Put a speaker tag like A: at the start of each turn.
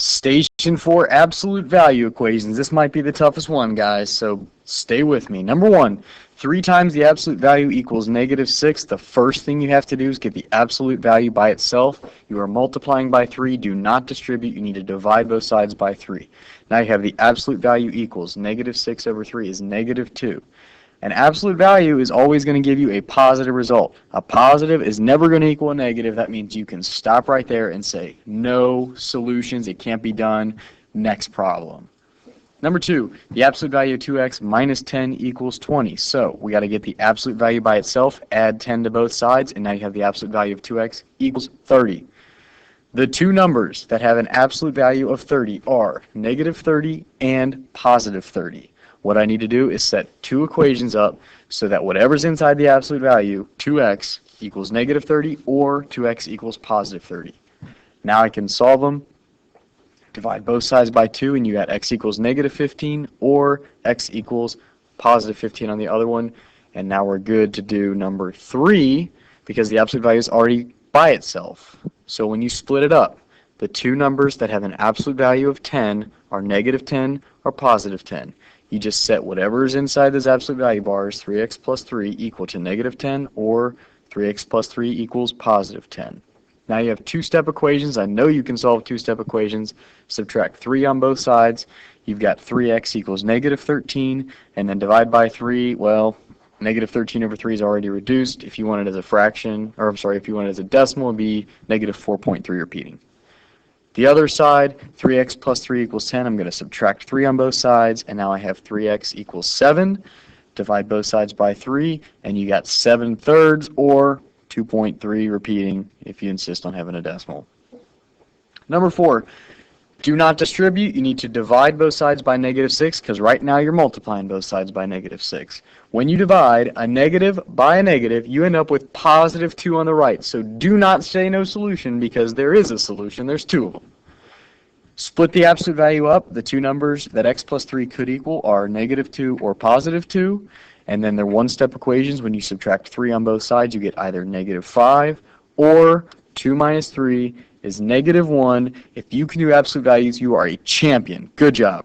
A: Station 4 absolute value equations. This might be the toughest one, guys, so stay with me. Number 1, 3 times the absolute value equals -6. The first thing you have to do is get the absolute value by itself. You are multiplying by 3. Do not distribute. You need to divide both sides by 3. Now you have the absolute value equals -6 over 3 is -2. An absolute value is always going to give you a positive result. A positive is never going to equal a negative. That means you can stop right there and say, no solutions, it can't be done, next problem. Number 2, the absolute value of 2x minus 10 equals 20. So we got to get the absolute value by itself, add 10 to both sides, and now you have the absolute value of 2x equals 30. The two numbers that have an absolute value of 30 are -30 and +30. What I need to do is set two equations up so that whatever's inside the absolute value, 2x equals -30 or 2x equals +30. Now I can solve them. Divide both sides by 2 and you got x equals -15 or x equals +15 on the other one. And now we're good to do number 3 because the absolute value is already by itself. So when you split it up, the two numbers that have an absolute value of 10 are -10 or +10. You just set whatever is inside those absolute value bars, 3x plus 3 equal to -10 or 3x plus 3 equals +10. Now you have two-step equations. I know you can solve two-step equations. Subtract 3 on both sides. You've got 3x equals -13, and then divide by 3. Well, -13 over 3 is already reduced. If you want it as a fraction, or I'm sorry, if you want it as a decimal, it would be -4.3 repeating. The other side, 3x plus 3 equals 10. I'm going to subtract 3 on both sides, and now I have 3x equals 7. Divide both sides by 3, and you got 7/3 or 2.3 repeating if you insist on having a decimal. Number 4, do not distribute. You need to divide both sides by -6 because right now you're multiplying both sides by -6. When you divide a negative by a negative, you end up with +2 on the right. So do not say no solution because there is a solution. There's two of them. Split the absolute value up. The two numbers that x plus 3 could equal are -2 or +2. And then they're one-step equations. When you subtract 3 on both sides, you get either -5 or 2 minus 3 is -1. If you can do absolute values, you are a champion. Good job.